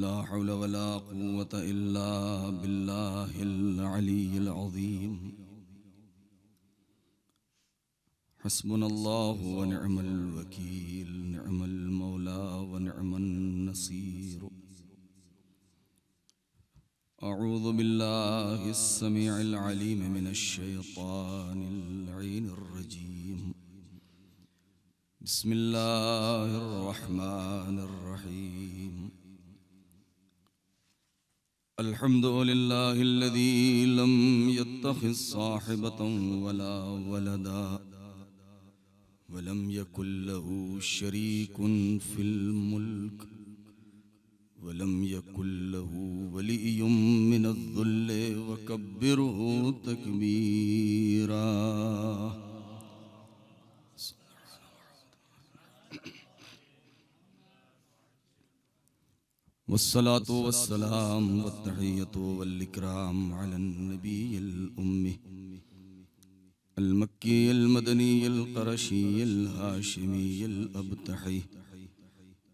لا حول ولا قوة إلا بالله العلي العظيم. حسبنا الله ونعم الوكيل، نعم المولى ونعم النصير. أعوذ بالله السميع العليم من الشيطان اللعين الرجيم. بسم الله الرحمن الرحيم. الحمد لله الذي لم يتخذ صاحبة ولا ولدا ولم يكن له شريك في الملك ولم يكن له ولي من الذل وكبره تكبيرا. والصلاة والسلام والتحية والإكرام على النبي الأمي المكي المدني القرشي الهاشمي الأبتحي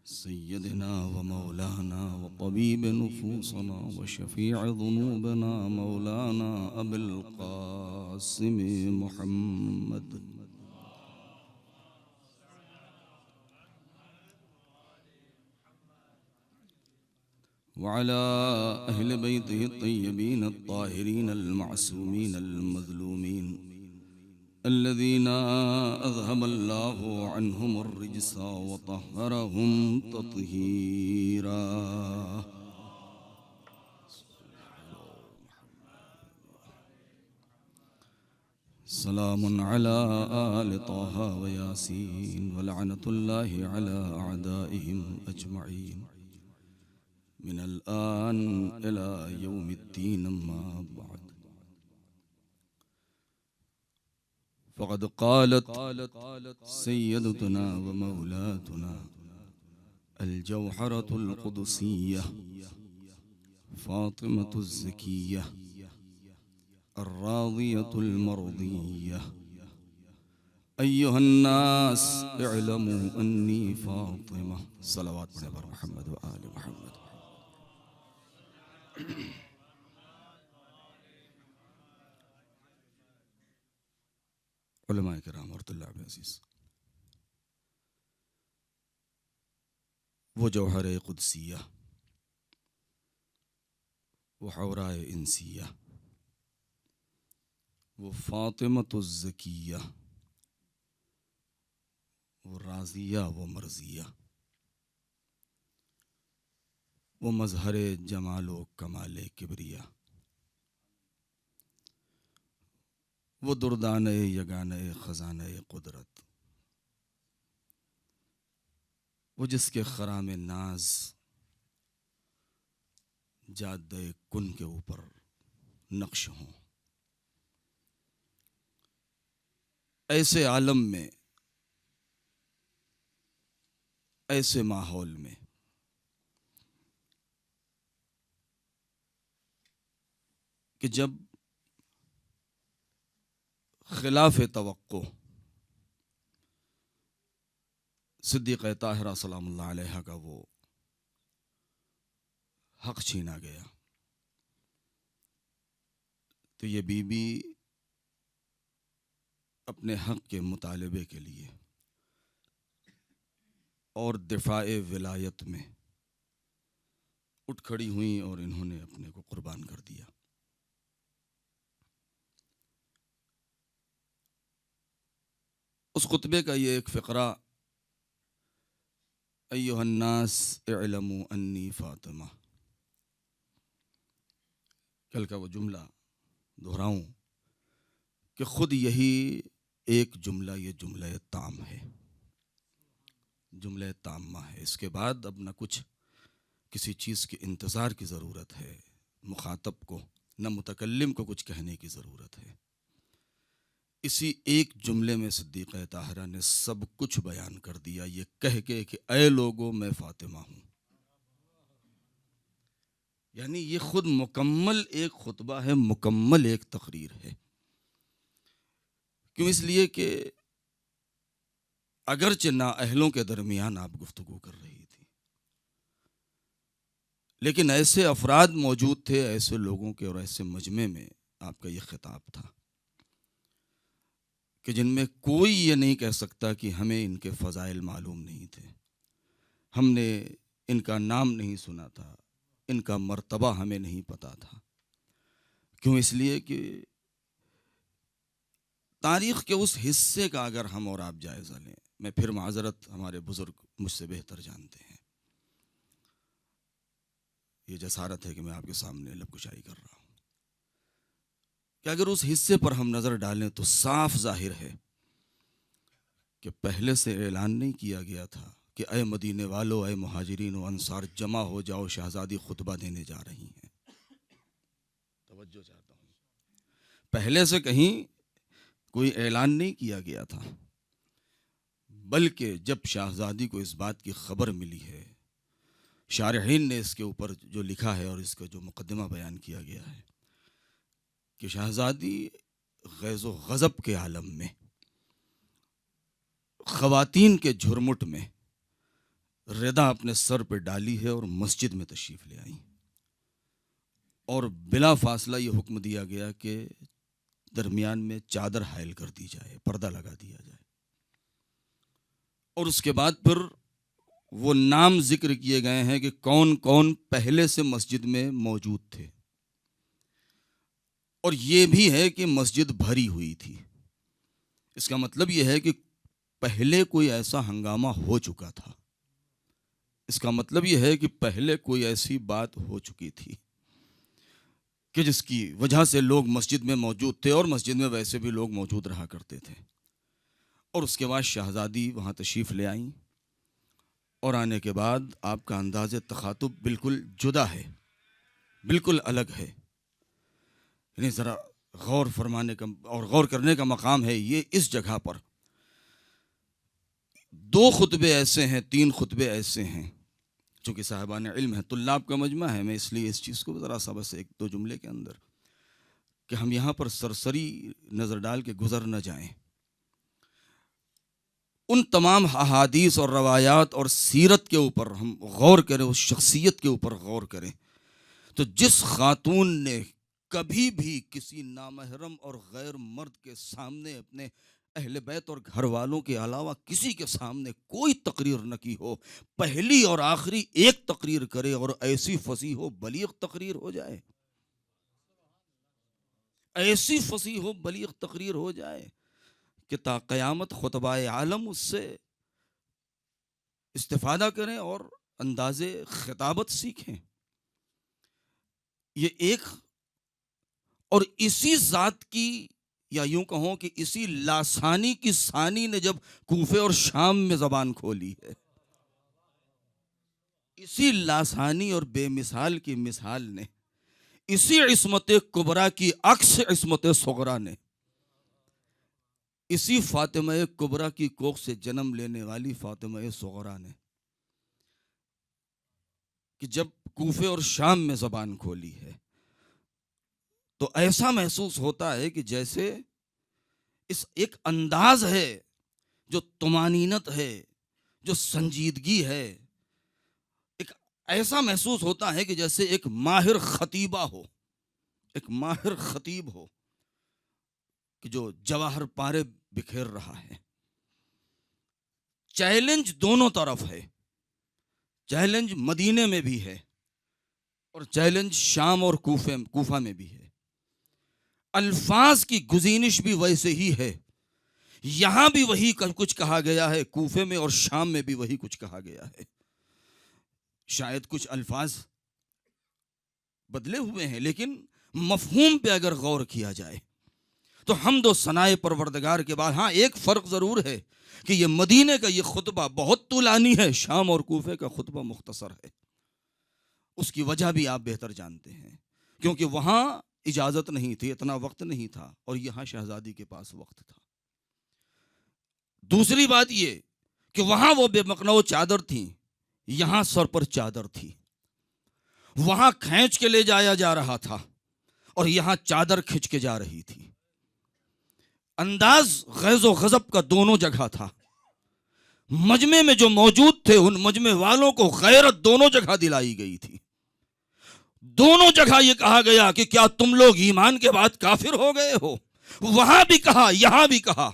سيدنا ومولانا وطبيب نفوسنا وشفيع ذنوبنا مولانا أبي القاسم محمد وعلى أهل بيته الطيبين الطاهرين المعصومين المظلومين الذين أذهب الله عنهم الرجس وطهرهم تطهيرا. سلام على آل طه وياسين ولعنة الله على أعدائهم أجمعين من الآن إلى يوم الدين. أما بعد، فقد قالت سيدتنا ومولاتنا الجوهرة القدسية فاطمة الزكية الراضية المرضية: أيها الناس اعلموا أني فاطمة. صلوات پر محمد وآل محمد. علماء کرام اور طلاب عزیز، وہ جوہر قدسیہ، وہ حورائے انسیہ، وہ فاطمۃ الزکیہ، وہ راضیہ، وہ مرضیہ، وہ مظہر جمال و کمال کبریا، وہ دردانِ یگانۂ خزانۂ قدرت، وہ جس کے خرام ناز جادہ کن کے اوپر نقش ہوں. ایسے عالم میں، ایسے ماحول میں کہ جب خلاف توقع صدیقہ طاہرہ سلام اللہ علیہ کا وہ حق چھینا گیا، تو یہ بی بی اپنے حق کے مطالبے کے لیے اور دفاع ولایت میں اٹھ کھڑی ہوئیں اور انہوں نے اپنے کو قربان کر دیا. اس خطبے کا یہ ایک فقرہ: ایھا الناس اعلموا انی فاطمہ، کل کا وہ جملہ دہراؤں کہ خود یہی ایک جملہ، یہ جملہ تام ہے، جملہ تامہ ہے. اس کے بعد اب نہ کچھ کسی چیز کے انتظار کی ضرورت ہے مخاطب کو، نہ متکلم کو کچھ کہنے کی ضرورت ہے. اسی ایک جملے میں صدیقہ طاہرہ نے سب کچھ بیان کر دیا، یہ کہہ کے کہ اے لوگو میں فاطمہ ہوں. یعنی یہ خود مکمل ایک خطبہ ہے، مکمل ایک تقریر ہے. کیوں؟ اس لیے کہ اگرچہ نااہلوں کے درمیان آپ گفتگو کر رہی تھی، لیکن ایسے افراد موجود تھے، ایسے لوگوں کے اور ایسے مجمع میں آپ کا یہ خطاب تھا کہ جن میں کوئی یہ نہیں کہہ سکتا کہ ہمیں ان کے فضائل معلوم نہیں تھے، ہم نے ان کا نام نہیں سنا تھا، ان کا مرتبہ ہمیں نہیں پتا تھا۔ کیوں؟ اس لیے کہ تاریخ کے اس حصے کا اگر ہم اور آپ جائزہ لیں، میں پھر معذرت، ہمارے بزرگ مجھ سے بہتر جانتے ہیں، یہ جسارت ہے کہ میں آپ کے سامنے لب کشائی کر رہا ہوں، کہ اگر اس حصے پر ہم نظر ڈالیں تو صاف ظاہر ہے کہ پہلے سے اعلان نہیں کیا گیا تھا کہ اے مدینے والو، اے مہاجرین و انصار، جمع ہو جاؤ، شہزادی خطبہ دینے جا رہی ہیں۔ توجہ چاہتا ہوں، پہلے سے کہیں کوئی اعلان نہیں کیا گیا تھا، بلکہ جب شہزادی کو اس بات کی خبر ملی ہے، شارحین نے اس کے اوپر جو لکھا ہے اور اس کا جو مقدمہ بیان کیا گیا ہے کہ شہزادی غیظ و غضب کے عالم میں، خواتین کے جھرمٹ میں ردا اپنے سر پہ ڈالی ہے اور مسجد میں تشریف لے آئیں، اور بلا فاصلہ یہ حکم دیا گیا کہ درمیان میں چادر حائل کر دی جائے، پردہ لگا دیا جائے، اور اس کے بعد پھر وہ نام ذکر کیے گئے ہیں کہ کون کون پہلے سے مسجد میں موجود تھے، اور یہ بھی ہے کہ مسجد بھری ہوئی تھی۔ اس کا مطلب یہ ہے کہ پہلے کوئی ایسا ہنگامہ ہو چکا تھا، اس کا مطلب یہ ہے کہ پہلے کوئی ایسی بات ہو چکی تھی کہ جس کی وجہ سے لوگ مسجد میں موجود تھے، اور مسجد میں ویسے بھی لوگ موجود رہا کرتے تھے۔ اور اس کے بعد شہزادی وہاں تشریف لے آئیں، اور آنے کے بعد آپ کا انداز تخاطب بالکل جدا ہے، بالکل الگ ہے، یعنی ذرا غور فرمانے کا اور غور کرنے کا مقام ہے یہ اس جگہ پر۔ 2 خطبے ایسے ہیں، 3 خطبے ایسے ہیں، چونکہ صاحبان علم ہے، طلاب کا مجمع ہے، میں اس لیے اس چیز کو ذرا سا بس 1-2 جملے کے اندر کہ ہم یہاں پر سرسری نظر ڈال کے گزر نہ جائیں، ان تمام احادیث اور روایات اور سیرت کے اوپر ہم غور کریں، اس شخصیت کے اوپر غور کریں، تو جس خاتون نے کبھی بھی کسی نامحرم اور غیر مرد کے سامنے اپنے اہل بیت اور گھر والوں کے علاوہ کسی کے سامنے کوئی تقریر نہ کی ہو، پہلی اور آخری ایک تقریر کرے اور ایسی فصیح و بلیغ تقریر ہو جائے، ایسی فصیح و بلیغ تقریر ہو جائے کہ تا قیامت خطبائے عالم اس سے استفادہ کریں اور انداز خطابت سیکھیں۔ یہ ایک، اور اسی ذات کی، یا یوں کہوں کہ اسی لاسانی کی ثانی نے جب کوفے اور شام میں زبان کھولی ہے، اسی لاسانی اور بے مثال کی مثال نے، اسی عصمت کبریٰ کی عکس عصمت صغریٰ نے، اسی فاطمہ کبریٰ کی کوکھ سے جنم لینے والی فاطمہ صغریٰ نے، کہ جب کوفے اور شام میں زبان کھولی ہے تو ایسا محسوس ہوتا ہے کہ جیسے اس ایک انداز ہے جو طمانینت ہے، جو سنجیدگی ہے، ایک ایسا محسوس ہوتا ہے کہ جیسے ایک ماہر خطیبہ ہو، ایک ماہر خطیب ہو کہ جو جواہر پارے بکھیر رہا ہے۔ چیلنج دونوں طرف ہے، چیلنج مدینے میں بھی ہے اور چیلنج شام اور کوفہ میں بھی ہے، الفاظ کی گزینش بھی ویسے ہی ہے، یہاں بھی وہی کچھ کہا گیا ہے، کوفے میں اور شام میں بھی وہی کچھ کہا گیا ہے، شاید کچھ الفاظ بدلے ہوئے ہیں، لیکن مفہوم پہ اگر غور کیا جائے تو حمد و ثنائے پروردگار کے بعد ہاں ایک فرق ضرور ہے کہ یہ مدینے کا یہ خطبہ بہت طولانی ہے، شام اور کوفے کا خطبہ مختصر ہے۔ اس کی وجہ بھی آپ بہتر جانتے ہیں، کیونکہ وہاں اجازت نہیں تھی، اتنا وقت نہیں تھا، اور یہاں شہزادی کے پاس وقت تھا۔ دوسری بات یہ کہ وہاں وہ بے مقنع چادر تھیں، یہاں سر پر چادر تھی، وہاں کھینچ کے لے جایا جا رہا تھا اور یہاں چادر کھنچ کے جا رہی تھی۔ انداز غیظ و غضب کا دونوں جگہ تھا، مجمع میں جو موجود تھے ان مجمع والوں کو غیرت دونوں جگہ دلائی گئی تھی، دونوں جگہ یہ کہا گیا کہ کیا تم لوگ ایمان کے بعد کافر ہو گئے ہو؟ وہاں بھی کہا، یہاں بھی کہا،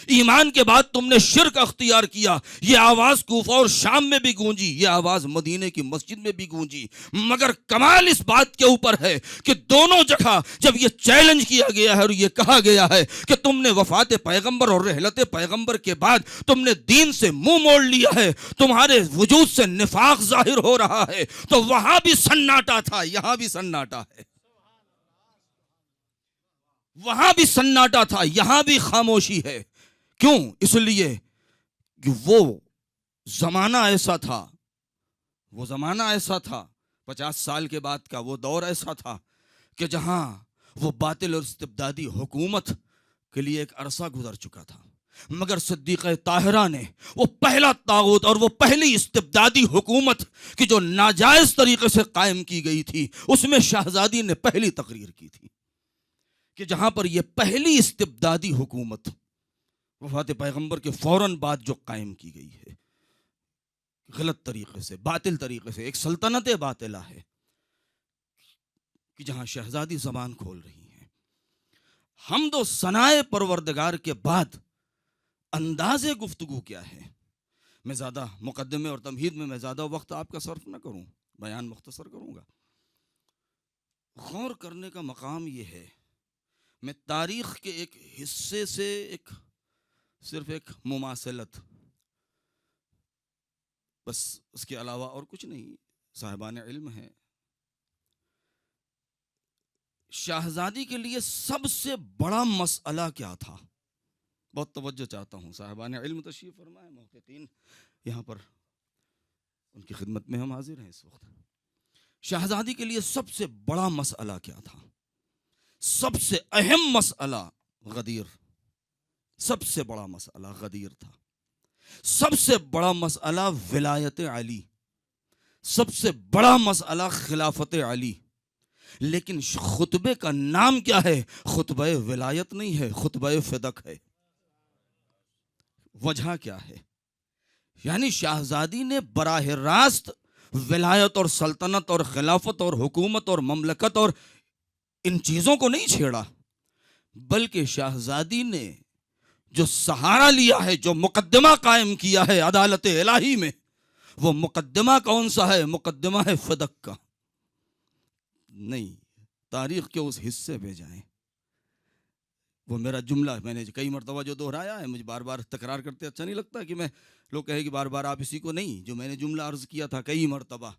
ایمان کے بعد تم نے شرک اختیار کیا۔ یہ آواز کوفہ اور شام میں بھی گونجی، یہ آواز مدینے کی مسجد میں بھی گونجی، مگر کمال اس بات کے اوپر ہے کہ دونوں جگہ جب یہ چیلنج کیا گیا ہے اور یہ کہا گیا ہے کہ تم نے وفات پیغمبر اور رحلت پیغمبر کے بعد تم نے دین سے منہ موڑ لیا ہے، تمہارے وجود سے نفاق ظاہر ہو رہا ہے، تو وہاں بھی سناٹا تھا، یہاں بھی سناٹا ہے۔ وہاں بھی سناٹا تھا، یہاں بھی خاموشی ہے۔ کیوں؟ اس لیے کہ وہ زمانہ ایسا تھا، وہ زمانہ ایسا تھا، 50 سال کے بعد کا وہ دور ایسا تھا کہ جہاں وہ باطل اور استبدادی حکومت کے لیے ایک عرصہ گزر چکا تھا، مگر صدیقہ طاہرہ نے وہ پہلا طاغوت اور وہ پہلی استبدادی حکومت کی جو ناجائز طریقے سے قائم کی گئی تھی، اس میں شہزادی نے پہلی تقریر کی تھی کہ جہاں پر یہ پہلی استبدادی حکومت وفات پیغمبر کے فوراً بعد جو قائم کی گئی ہے، غلط طریقے سے، باطل طریقے سے، ایک سلطنت باطلہ ہے کہ جہاں شہزادی زبان کھول رہی ہیں۔ حمد و ثنائے پروردگار کے بعد انداز گفتگو کیا ہے؟ میں زیادہ مقدمے اور تمہید میں زیادہ وقت آپ کا صرف نہ کروں، بیان مختصر کروں گا۔ غور کرنے کا مقام یہ ہے، میں تاریخ کے ایک حصے سے صرف ایک مماثلت، بس اس کے علاوہ اور کچھ نہیں، صاحبان علم ہیں۔ شہزادی کے لیے سب سے بڑا مسئلہ کیا تھا؟ بہت توجہ چاہتا ہوں، صاحبان علم تشریف فرمائے، محققین یہاں پر ان کی خدمت میں ہم حاضر ہیں اس وقت۔ شہزادی کے لیے سب سے بڑا مسئلہ کیا تھا؟ سب سے اہم مسئلہ غدیر، سب سے بڑا مسئلہ غدیر تھا۔ سب سے بڑا مسئلہ ولایت علی، سب سے بڑا مسئلہ خلافت علی۔ لیکن خطبے کا نام کیا ہے؟ خطبہ ولایت نہیں ہے، خطبہ فدق ہے۔ وجہ کیا ہے؟ یعنی شہزادی نے براہ راست ولایت اور سلطنت اور خلافت اور حکومت اور مملکت اور ان چیزوں کو نہیں چھیڑا، بلکہ شہزادی نے جو سہارا لیا ہے، جو مقدمہ قائم کیا ہے عدالت الہی میں، وہ مقدمہ کون سا ہے؟ مقدمہ ہے فدق کا۔ نہیں، تاریخ کے اس حصے پہ جائیں۔ وہ میرا جملہ میں نے کئی مرتبہ جو دہرایا ہے، مجھے بار بار تکرار کرتے اچھا نہیں لگتا کہ میں لوگ کہے کہ بار بار آپ اسی کو نہیں، جو میں نے جملہ عرض کیا تھا کئی مرتبہ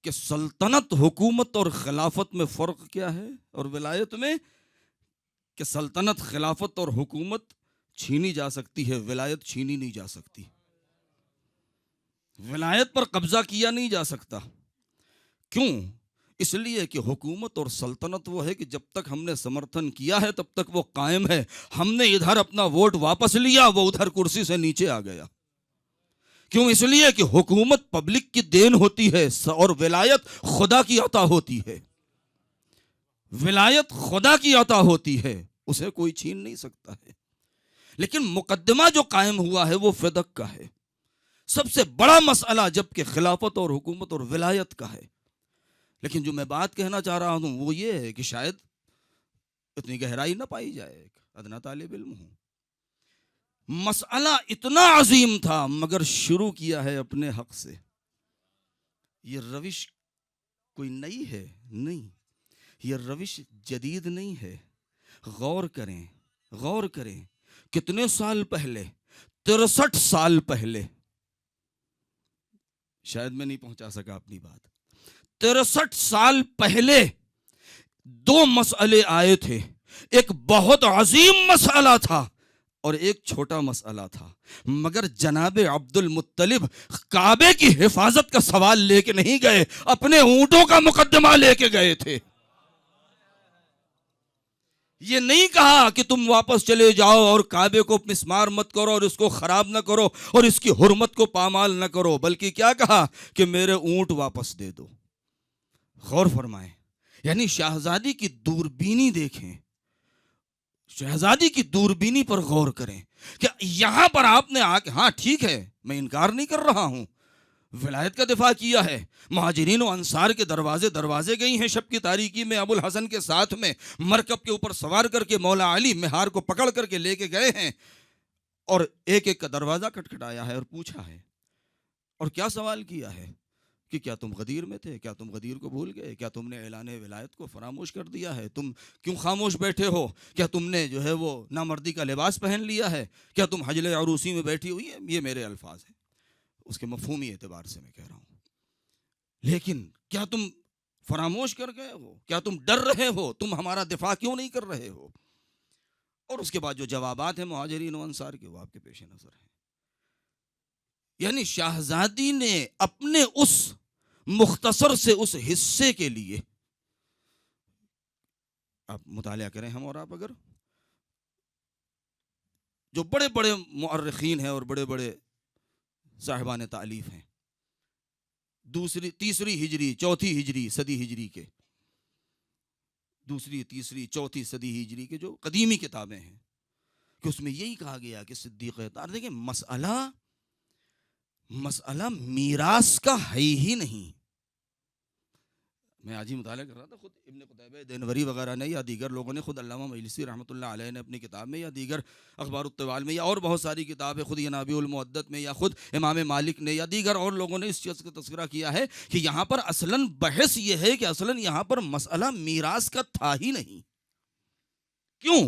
کہ سلطنت، حکومت اور خلافت میں فرق کیا ہے، اور ولایت میں کہ سلطنت، خلافت اور حکومت چھینی جا سکتی ہے، ولایت چھینی نہیں جا سکتی، ولایت پر قبضہ کیا نہیں جا سکتا۔ کیوں؟ اس لیے کہ حکومت اور سلطنت وہ ہے کہ جب تک ہم نے سمرتھن کیا ہے تب تک وہ قائم ہے، ہم نے ادھر اپنا ووٹ واپس لیا، وہ ادھر کرسی سے نیچے آ گیا۔ کیوں؟ اس لیے کہ حکومت پبلک کی دین ہوتی ہے اور ولایت خدا کی عطا ہوتی ہے، ولایت خدا کی عطا ہوتی ہے، اسے کوئی چھین نہیں سکتا ہے۔ لیکن مقدمہ جو قائم ہوا ہے وہ فدق کا ہے، سب سے بڑا مسئلہ، جبکہ خلافت اور حکومت اور ولایت کا ہے۔ لیکن جو میں بات کہنا چاہ رہا ہوں وہ یہ ہے کہ شاید اتنی گہرائی نہ پائی جائے، ایک ادنا طالب علم ہوں۔ مسئلہ اتنا عظیم تھا مگر شروع کیا ہے اپنے حق سے۔ یہ روش کوئی نئی ہے؟ نہیں، یہ روش جدید نہیں ہے۔ غور کریں، غور کریں، کتنے سال پہلے؟ 63 سال پہلے، شاید میں نہیں پہنچا سکا اپنی بات، 63 سال پہلے دو مسئلے آئے تھے، ایک بہت عظیم مسئلہ تھا اور ایک چھوٹا مسئلہ تھا، مگر جناب عبد المطلب کعبے کی حفاظت کا سوال لے کے نہیں گئے، اپنے اونٹوں کا مقدمہ لے کے گئے تھے۔ یہ نہیں کہا کہ تم واپس چلے جاؤ اور کعبے کو مسمار مت کرو اور اس کو خراب نہ کرو اور اس کی حرمت کو پامال نہ کرو، بلکہ کیا کہا کہ میرے اونٹ واپس دے دو۔ غور فرمائیں، یعنی شہزادی کی دوربینی دیکھیں، شہزادی کی دوربینی پر غور کریں کہ یہاں پر آپ نے آ کے، ہاں ٹھیک ہے میں انکار نہیں کر رہا ہوں، ولایت کا دفاع کیا ہے. مہاجرین و انصار کے دروازے دروازے گئی ہیں شب کی تاریکی میں. ابو الحسن کے ساتھ میں مرکب کے اوپر سوار کر کے مولا علی مہار کو پکڑ کر کے لے کے گئے ہیں اور ایک ایک کا دروازہ کھٹکھٹایا ہے اور پوچھا ہے اور کیا سوال کیا ہے کہ کیا تم غدیر میں تھے؟ کیا تم غدیر کو بھول گئے؟ کیا تم نے اعلان ولایت کو فراموش کر دیا ہے؟ تم کیوں خاموش بیٹھے ہو؟ کیا تم نے جو ہے وہ نامردی کا لباس پہن لیا ہے؟ کیا تم حجل عروسی میں بیٹھی ہوئی ہے؟ یہ میرے الفاظ ہیں، اس کے مفہومی اعتبار سے میں کہہ رہا ہوں. لیکن کیا تم فراموش کر گئے ہو؟ کیا تم ڈر رہے ہو؟ تم ہمارا دفاع کیوں نہیں کر رہے ہو؟ اور اس کے بعد جو جوابات ہیں مہاجرین و انصار کے وہ آپ کے پیش نظر ہیں. یعنی شہزادی نے اپنے اس مختصر سے اس حصے کے لیے، آپ مطالعہ کریں ہم اور آپ، اگر جو بڑے بڑے مؤرخین ہیں اور بڑے بڑے صاحبان تعلیف ہیں، تیسری ہجری چوتھی ہجری صدی ہجری کے، دوسری تیسری چوتھی صدی ہجری کے جو قدیمی کتابیں ہیں، کہ اس میں یہی کہا گیا کہ صدیق طاہر، دیکھیں مسئلہ میراث کا ہے ہی نہیں. میں آج ہی مطالعہ کر رہا تھا، خود ابن قتیبہ دینوری وغیرہ نے یا دیگر لوگوں نے، خود علامہ مجلسی رحمۃ اللہ علیہ نے اپنی کتاب میں یا دیگر اخبار الطوال میں یا اور بہت ساری کتابیں، خود ینابیع المعدت میں یا خود امام مالک نے یا دیگر اور لوگوں نے اس چیز کا تذکرہ کیا ہے کہ یہاں پر اصلاً بحث یہ ہے کہ اصلاً یہاں پر مسئلہ میراث کا تھا ہی نہیں. کیوں؟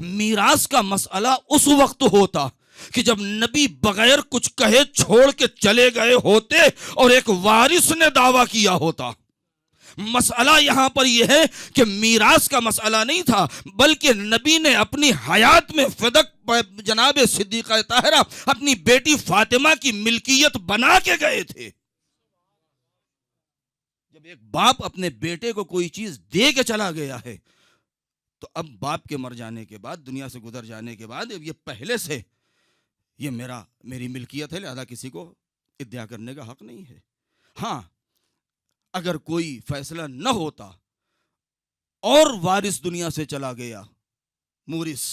میراث کا مسئلہ اس وقت ہوتا کہ جب نبی بغیر کچھ کہے چھوڑ کے چلے گئے ہوتے اور ایک وارث نے دعویٰ کیا ہوتا. مسئلہ یہاں پر یہ ہے کہ میراث کا مسئلہ نہیں تھا، بلکہ نبی نے اپنی حیات میں فدق جناب صدیقہ طاہرہ اپنی بیٹی فاطمہ کی ملکیت بنا کے گئے تھے. جب ایک باپ اپنے بیٹے کو کوئی چیز دے کے چلا گیا ہے تو اب باپ کے مر جانے کے بعد، دنیا سے گزر جانے کے بعد، یہ پہلے سے یہ میری ملکیت ہے، لہذا کسی کو ادعا کرنے کا حق نہیں ہے. ہاں، اگر کوئی فیصلہ نہ ہوتا اور وارث دنیا سے چلا گیا، مورث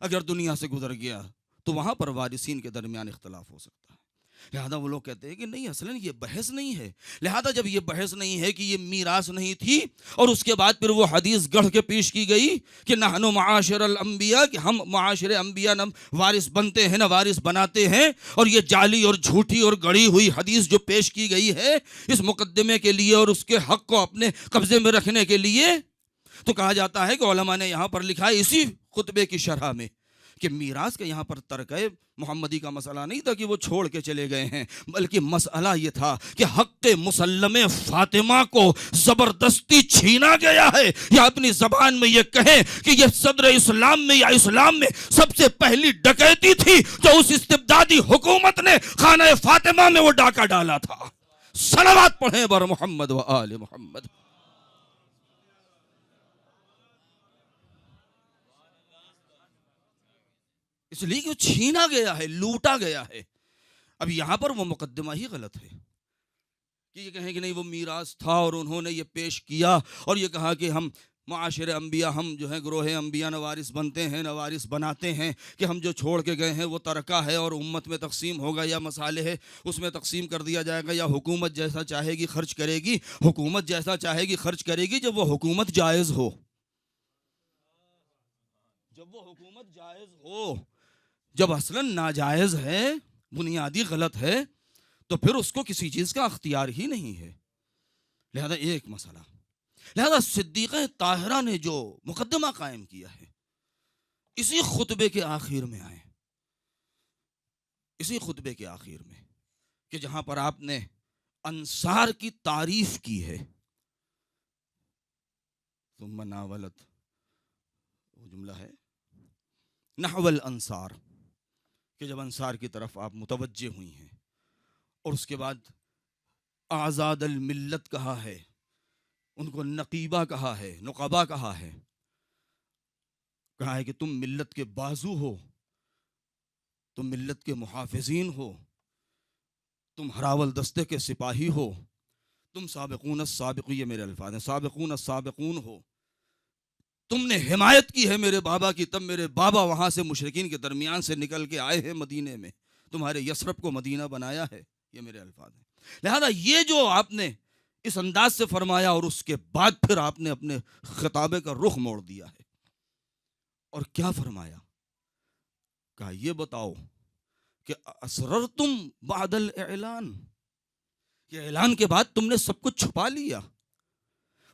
اگر دنیا سے گزر گیا تو وہاں پر وارثین کے درمیان اختلاف ہو سکتا ہے. لہذا وہ لوگ کہتے ہیں کہ نہیں، اصلاً یہ بحث نہیں ہے. لہذا جب یہ بحث نہیں ہے کہ یہ میراث نہیں تھی، اور اس کے بعد پھر وہ حدیث گڑھ کے پیش کی گئی کہ نحن معاشر الانبیاء، کہ ہم معاشر انبیاء نہ وارث بنتے ہیں نہ وارث بناتے ہیں، اور یہ جعلی اور جھوٹی اور گڑھی ہوئی حدیث جو پیش کی گئی ہے اس مقدمے کے لیے اور اس کے حق کو اپنے قبضے میں رکھنے کے لیے، تو کہا جاتا ہے کہ علماء نے یہاں پر لکھا ہے اسی خطبے کی شرح میں کہ میراث کا یہاں پر ترک محمدی کا مسئلہ نہیں تھا کہ وہ چھوڑ کے چلے گئے ہیں، بلکہ مسئلہ یہ تھا کہ حق مسلم فاطمہ کو زبردستی چھینا گیا ہے، یا اپنی زبان میں یہ کہیں کہ یہ صدر اسلام میں یا اسلام میں سب سے پہلی ڈکیتی تھی جو اس استبدادی حکومت نے خانہ فاطمہ میں وہ ڈاکہ ڈالا تھا. صلوات پڑھیں بر محمد و آل محمد. اس لیے کہ وہ چھینا گیا ہے، لوٹا گیا ہے. اب یہاں پر وہ مقدمہ ہی غلط ہے کہ یہ کہیں کہ نہیں وہ میراث تھا اور انہوں نے یہ پیش کیا اور یہ کہا کہ ہم معاشر انبیاء، ہم جو ہیں گروہ انبیاء نہ وارث بنتے ہیں نہ وارث بناتے ہیں، کہ ہم جو چھوڑ کے گئے ہیں وہ ترکہ ہے اور امت میں تقسیم ہوگا یا مصالح ہے اس میں تقسیم کر دیا جائے گا، یا حکومت جیسا چاہے گی خرچ کرے گی. حکومت جیسا چاہے گی خرچ کرے گی جب وہ حکومت جائز ہو، جب وہ حکومت جائز ہو. جب اصلاً ناجائز ہے، بنیادی غلط ہے، تو پھر اس کو کسی چیز کا اختیار ہی نہیں ہے. لہذا ایک مسئلہ، لہذا صدیقہ طاہرہ نے جو مقدمہ قائم کیا ہے اسی خطبے کے آخر میں آئے، اسی خطبے کے آخر میں، کہ جہاں پر آپ نے انصار کی تعریف کی ہے. ثم ناولت، وہ جملہ ہے نحو الانصار، کہ جب انصار کی طرف آپ متوجہ ہوئی ہیں، اور اس کے بعد آزاد الملت کہا ہے، ان کو نقیبہ کہا ہے، نقبہ کہا ہے کہ تم ملت کے بازو ہو، تم ملت کے محافظین ہو، تم ہراول دستے کے سپاہی ہو، تم سابقون السابقون، یہ میرے الفاظ ہیں، سابقون السابقون ہو، تم نے حمایت کی ہے میرے بابا کی، تب میرے بابا وہاں سے مشرکین کے درمیان سے نکل کے آئے ہیں مدینے میں، تمہارے یثرب کو مدینہ بنایا ہے، یہ میرے الفاظ ہیں. لہذا یہ جو آپ نے اس انداز سے فرمایا اور اس کے بعد پھر آپ نے اپنے خطابے کا رخ موڑ دیا ہے، اور کیا فرمایا؟ کہا یہ بتاؤ کہ اسررتم بعد الاعلان، کہ اعلان کے بعد تم نے سب کچھ چھپا لیا،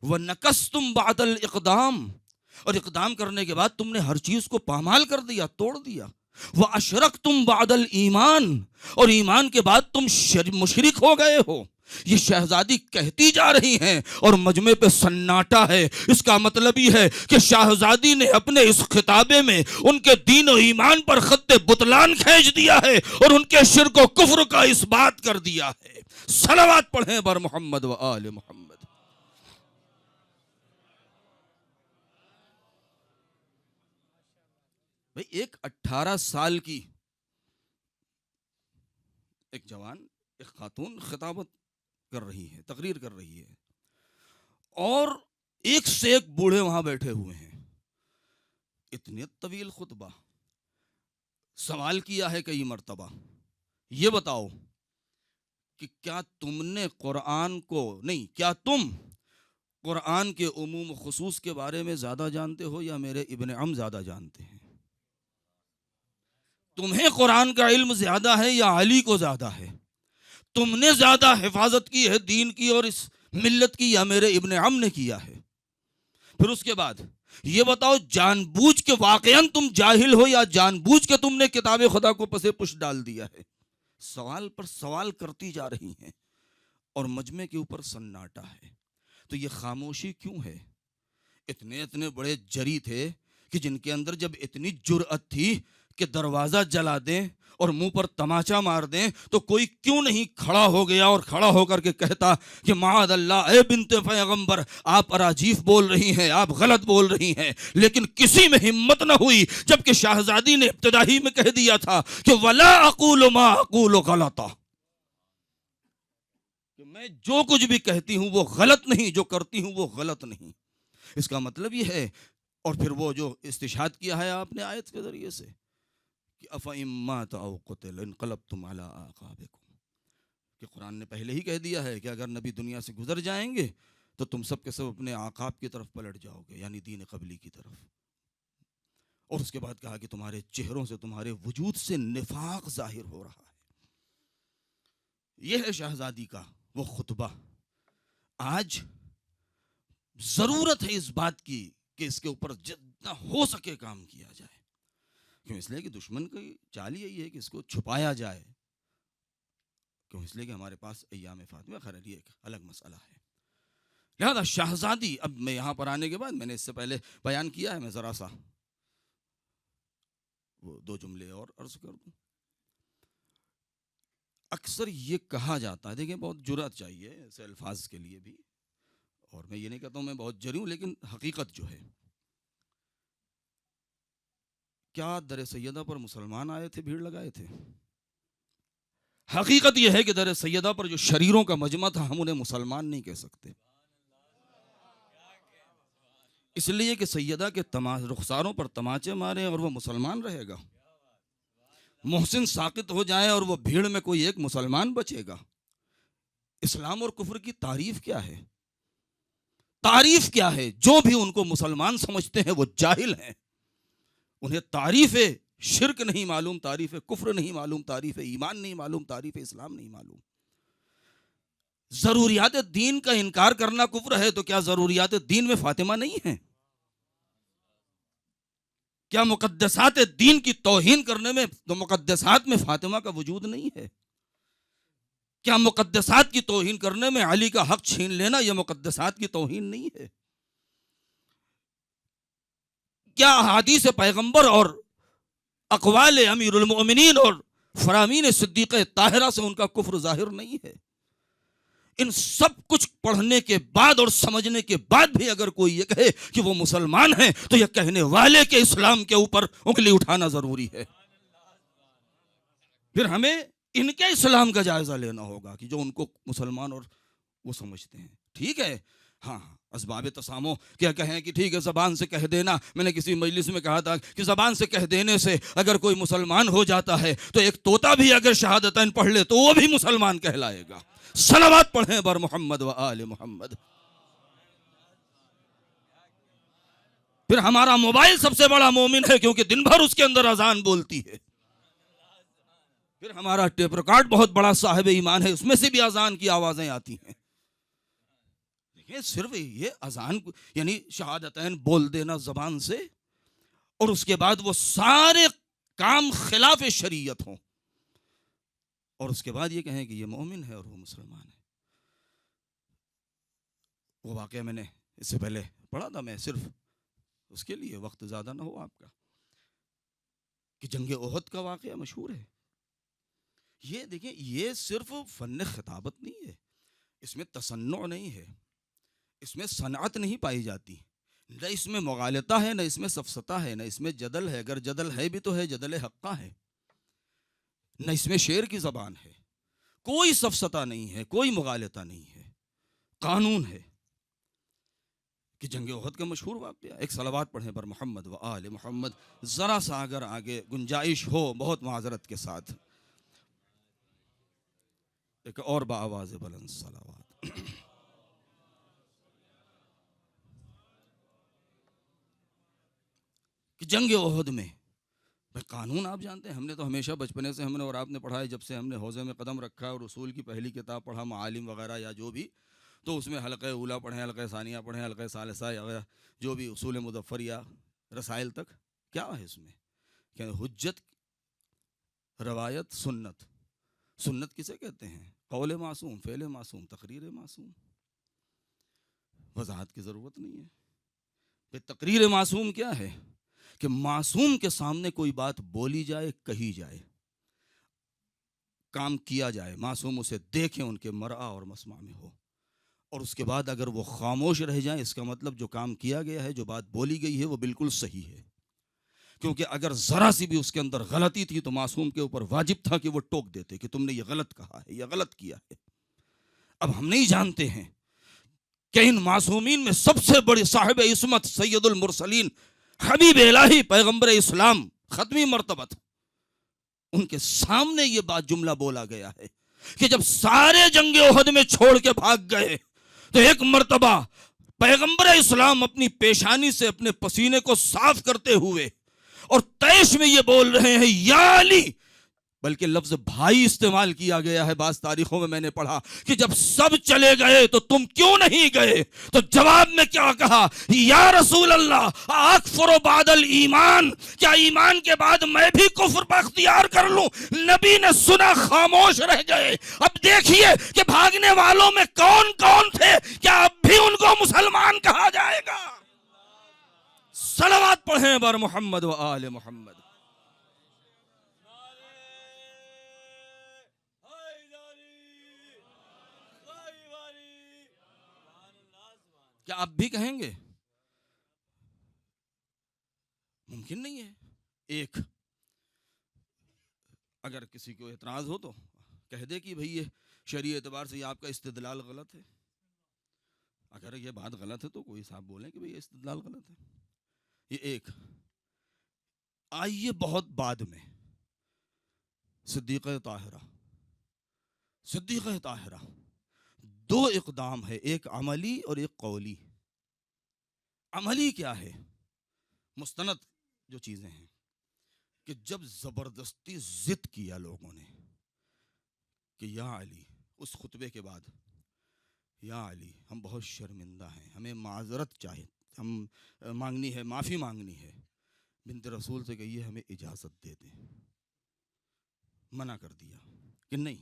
وَنَكَسْتُمْ بَعْدَ الْإِقْدَامِ، اور اقدام کرنے کے بعد تم نے ہر چیز کو پامال کر دیا، توڑ دیا، وَأَشْرَكْتُمْ بَعْدَ الْإِيمَانِ، اور ایمان کے بعد تم مشرک ہو گئے ہو۔ یہ شہزادی کہتی جا رہی ہیں اور مجمع پہ سناٹا ہے۔ اس کا مطلب یہ ہے کہ شہزادی نے اپنے اس خطابے میں ان کے دین و ایمان پر خط بطلان کھینچ دیا ہے اور ان کے شرک و کفر کا اس بات کر دیا ہے۔ صلوات پڑھیں بر محمد و آل محمد۔ بھئی ایک 18 سال کی ایک جوان، ایک خاتون خطابت کر رہی ہے، تقریر کر رہی ہے، اور ایک سے ایک بوڑھے وہاں بیٹھے ہوئے ہیں، اتنے طویل خطبہ، سوال کیا ہے کئی مرتبہ، یہ بتاؤ کہ کیا تم نے قرآن کو نہیں، کیا تم قرآن کے عموم و خصوص کے بارے میں زیادہ جانتے ہو یا میرے ابن عم زیادہ جانتے ہیں؟ تمہیں قرآن کا علم زیادہ ہے یا علی کو زیادہ ہے؟ تم نے زیادہ حفاظت کی ہے دین کی اور اس ملت کی یا میرے ابن عم نے کیا ہے؟ پھر اس کے بعد یہ بتاؤ جان بوجھ کے واقعاً تم جاہل ہو یا جان بوجھ کے تم نے کتاب خدا کو پسے پش ڈال دیا ہے؟ سوال پر سوال کرتی جا رہی ہیں اور مجمع کے اوپر سناٹا ہے۔ تو یہ خاموشی کیوں ہے؟ اتنے بڑے جری تھے کہ جن کے اندر جب اتنی جرأت تھی کہ دروازہ جلا دیں اور منہ پر تماچا مار دیں تو کوئی کیوں نہیں کھڑا ہو گیا اور کھڑا ہو کر کے کہتا کہ معاذ اللہ اے بنت پیغمبر، آپ اراجیف بول رہی ہیں، آپ غلط بول رہی ہیں۔ لیکن کسی میں ہمت نہ ہوئی، جبکہ شہزادی نے ابتدائی میں کہہ دیا تھا کہ ولا اقول ما اقول غلطا، کہ میں جو کچھ بھی کہتی ہوں وہ غلط نہیں، جو کرتی ہوں وہ غلط نہیں۔ اس کا مطلب یہ ہے، اور پھر وہ جو استشہاد کیا ہے آپ نے آیت کے ذریعے سے کہ افئن مات او قتل انقلبتم علی اعقابکم، کہ قرآن نے پہلے ہی کہہ دیا ہے کہ اگر نبی دنیا سے گزر جائیں گے تو تم سب کے سب اپنے اعقاب کی طرف پلٹ جاؤ گے، یعنی دین قبلی کی طرف۔ اور اس کے بعد کہا کہ تمہارے چہروں سے، تمہارے وجود سے نفاق ظاہر ہو رہا ہے۔ یہ ہے شہزادی کا وہ خطبہ۔ آج ضرورت ہے اس بات کی کہ اس کے اوپر جتنا ہو سکے کام کیا جائے، کیوں؟ اس لیے کہ دشمن کی چال یہی ہے کہ اس کو چھپایا جائے، کیوں؟ اس لیے کہ ہمارے پاس ایام فاطمہ، خیر یہ ایک الگ مسئلہ ہے۔ لہذا شہزادی، اب میں یہاں پر آنے کے بعد میں نے اس سے پہلے بیان کیا ہے، میں ذرا سا وہ 2 جملے اور عرض کر دوں۔ اکثر یہ کہا جاتا ہے، دیکھیں بہت جرأت چاہیے ایسے الفاظ کے لیے بھی، اور میں یہ نہیں کہتا ہوں میں بہت جری ہوں، لیکن حقیقت جو ہے، کیا در سیدہ پر مسلمان آئے تھے، بھیڑ لگائے تھے؟ حقیقت یہ ہے کہ در سیدہ پر جو شریروں کا مجمع تھا، ہم انہیں مسلمان نہیں کہہ سکتے، اس لیے کہ سیدہ کے رخساروں پر تماچے مارے اور وہ مسلمان رہے گا، محسن ساقط ہو جائے اور وہ بھیڑ میں کوئی ایک مسلمان بچے گا۔ اسلام اور کفر کی تعریف کیا ہے؟ تعریف کیا ہے؟ جو بھی ان کو مسلمان سمجھتے ہیں وہ جاہل ہیں، انہیں تعریف شرک نہیں معلوم، تعریف کفر نہیں معلوم، تعریف ایمان نہیں معلوم، تعریف اسلام نہیں معلوم۔ ضروریات دین کا انکار کرنا کفر ہے تو کیا ضروریات دین میں فاطمہ نہیں ہے؟ کیا مقدسات دین کی توہین کرنے میں تو مقدسات میں فاطمہ کا وجود نہیں ہے؟ کیا مقدسات کی توہین کرنے میں علی کا حق چھین لینا یہ مقدسات کی توہین نہیں ہے؟ کیا احادیث پیغمبر اور اقوال امیر المؤمنین اور فرامین صدیقہ طاہرہ سے ان کا کفر ظاہر نہیں ہے؟ ان سب کچھ پڑھنے کے بعد اور سمجھنے کے بعد بھی اگر کوئی یہ کہے کہ وہ مسلمان ہیں تو یہ کہنے والے کے اسلام کے اوپر انگلی اٹھانا ضروری ہے۔ پھر ہمیں ان کے اسلام کا جائزہ لینا ہوگا کہ جو ان کو مسلمان اور وہ سمجھتے ہیں ٹھیک ہے. ہاں اسباب تسامو کیا کہیں کہ ٹھیک ہے زبان سے کہہ دینا. میں نے کسی مجلس میں کہا تھا کہ زبان سے کہہ دینے سے اگر کوئی مسلمان ہو جاتا ہے تو ایک طوطا بھی اگر شہادتین پڑھ لے تو وہ بھی مسلمان کہلائے گا. صلوات پڑھیں بر محمد و آل محمد. پھر ہمارا موبائل سب سے بڑا مومن ہے کیونکہ دن بھر اس کے اندر اذان بولتی ہے. پھر ہمارا ٹیپ ریکارڈ بہت بڑا صاحب ایمان ہے, اس میں سے بھی اذان کی آوازیں آتی ہیں. دیکھیں صرف یہ اذان یعنی شہادتین بول دینا زبان سے اور اس کے بعد وہ سارے کام خلاف شریعت ہوں اور اس کے بعد یہ کہیں کہ یہ مومن ہے اور وہ مسلمان ہے. وہ واقعہ میں نے اس سے پہلے پڑھا تھا, میں صرف اس کے لیے وقت زیادہ نہ ہو آپ کا, کہ جنگ احد کا واقعہ مشہور ہے. یہ دیکھیں یہ صرف فن خطابت نہیں ہے, اس میں تصنع نہیں ہے, اس میں صنعت نہیں پائی جاتی, نہ اس میں مغالطہ ہے, نہ اس میں سفسطہ ہے, نہ اس میں جدل ہے. اگر جدل ہے بھی تو ہے جدل حقہ ہے, نہ اس میں شعر کی زبان ہے. کوئی سفسطہ نہیں ہے, کوئی مغالطہ نہیں ہے, قانون ہے. کہ جنگ احد کا مشہور واقعہ, ایک صلوات پڑھیں پر محمد و آل محمد. ذرا سا اگر آگے گنجائش ہو بہت معذرت کے ساتھ ایک اور بآواز بلند صلوات. کہ جنگ احد میں قانون آپ جانتے ہیں, ہم نے تو ہمیشہ بچپنے سے ہم نے اور آپ نے پڑھا ہے, جب سے ہم نے حوضے میں قدم رکھا اور اصول کی پہلی کتاب پڑھا معالم وغیرہ یا جو بھی, تو اس میں حلقہ اولا پڑھیں, حلقہ ثانیہ پڑھیں, حلقہ ثالثہ یا جو بھی اصول مظفر یا رسائل تک کیا ہے اس میں کہ حجت, روایت, سنت. سنت کسے کہتے ہیں؟ قول معصوم, فعل معصوم, تقریر معصوم. وضاحت کی ضرورت نہیں ہے. پھر تقریر معصوم کیا ہے؟ کہ معصوم کے سامنے کوئی بات بولی جائے, کہی جائے, کام کیا جائے, معصوم اسے دیکھیں ان کے مرعا اور مسمع میں ہو, اور اس کے بعد اگر وہ خاموش رہ جائیں اس کا مطلب جو کام کیا گیا ہے, جو بات بولی گئی ہے وہ بالکل صحیح ہے. کیونکہ اگر ذرا سی بھی اس کے اندر غلطی تھی تو معصوم کے اوپر واجب تھا کہ وہ ٹوک دیتے کہ تم نے یہ غلط کہا ہے, یہ غلط کیا ہے. اب ہم نہیں جانتے ہیں کہ ان معصومین میں سب سے بڑی صاحب عصمت سید المرسلین حبیب الہی پیغمبر اسلام ختمی مرتبت, ان کے سامنے یہ بات جملہ بولا گیا ہے کہ جب سارے جنگ احد میں چھوڑ کے بھاگ گئے تو ایک مرتبہ پیغمبر اسلام اپنی پیشانی سے اپنے پسینے کو صاف کرتے ہوئے اور طیش میں یہ بول رہے ہیں یا علی, بلکہ لفظ بھائی استعمال کیا گیا ہے. بعض تاریخوں میں نے پڑھا کہ جب سب چلے گئے تو تم کیوں نہیں گئے, تو جواب میں کیا کہا, یا رسول اللہ اکفر بعد الایمان, کیا ایمان کے بعد میں بھی کفر پر اختیار کر لوں؟ نبی نے سنا, خاموش رہ گئے. اب دیکھیے کہ بھاگنے والوں میں کون کون تھے, کیا اب بھی ان کو مسلمان کہا جائے گا؟ صلوات پڑھیں بر محمد و آل محمد. کیا آپ بھی کہیں گے؟ ممکن نہیں ہے. ایک اگر کسی کو اعتراض ہو تو کہہ دے کہ بھئی یہ شرعی اعتبار سے یہ آپ کا استدلال غلط ہے. اگر یہ بات غلط ہے تو کوئی صاحب بولیں کہ بھئی یہ استدلال غلط ہے. یہ ایک. آئیے بہت بعد میں صدیقہ طاہرہ. صدیقہ طاہرہ دو اقدام ہے, ایک عملی اور ایک قولی. عملی کیا ہے؟ مستند جو چیزیں ہیں کہ جب زبردستی ضد کیا لوگوں نے کہ یا علی, اس خطبے کے بعد, یا علی ہم بہت شرمندہ ہیں, ہمیں معذرت چاہیے, ہم مانگنی ہے, معافی مانگنی ہے. بنت رسول سے کہیے ہمیں اجازت دے دیں. منع کر دیا کہ نہیں,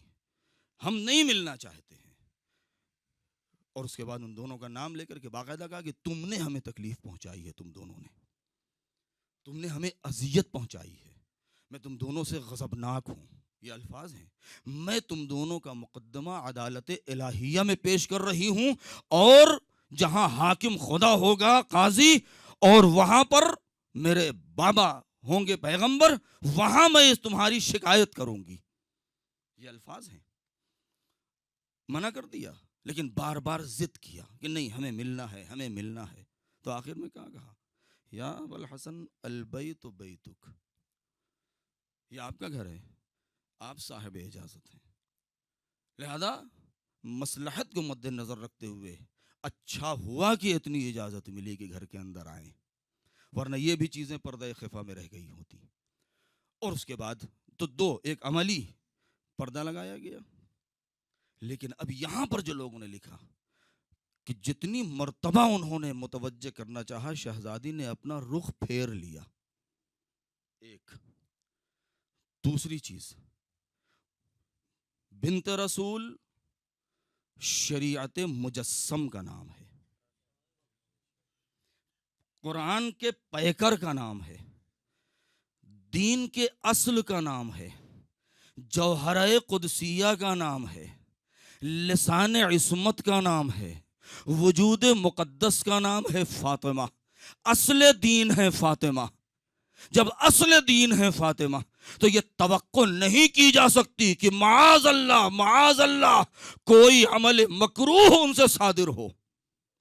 ہم نہیں ملنا چاہتے ہیں. اور اس کے بعد ان دونوں کا نام لے کر کے باقاعدہ کہا کہ تم نے ہمیں تکلیف پہنچائی ہے, تم دونوں نے, تم نے ہمیں اذیت پہنچائی ہے, میں تم دونوں سے غضبناک ہوں. یہ الفاظ ہیں. میں تم دونوں کا مقدمہ عدالت الہیہ میں پیش کر رہی ہوں, اور جہاں حاکم خدا ہوگا قاضی, اور وہاں پر میرے بابا ہوں گے پیغمبر, وہاں میں تمہاری شکایت کروں گی. یہ الفاظ ہیں. منع کر دیا. لیکن بار بار ضد کیا کہ نہیں ہمیں ملنا ہے، ہمیں ملنا ہے. تو آخر میں کہا یا ابوالحسن البیت بیتک، یہ آپ کا گھر ہے، آپ صاحب اجازت ہیں، لہذا مصلحت کو مد نظر رکھتے ہوئے اچھا ہوا کہ اتنی اجازت ملی کہ گھر کے اندر آئیں، ورنہ یہ بھی چیزیں پردہ خفا میں رہ گئی ہوتی. اور اس کے بعد تو دو، ایک عملی پردہ لگایا گیا، لیکن اب یہاں پر جو لوگوں نے لکھا کہ جتنی مرتبہ انہوں نے متوجہ کرنا چاہا شہزادی نے اپنا رخ پھیر لیا. ایک دوسری چیز، بنت رسول شریعت مجسم کا نام ہے، قرآن کے پیکر کا نام ہے، دین کے اصل کا نام ہے، جوہرہ قدسیہ کا نام ہے، لسان عصمت کا نام ہے، وجود مقدس کا نام ہے فاطمہ. اصل دین ہے فاطمہ. جب اصل دین ہے فاطمہ تو یہ توقع نہیں کی جا سکتی کہ معاذ اللہ کوئی عمل مکروہ ان سے صادر ہو.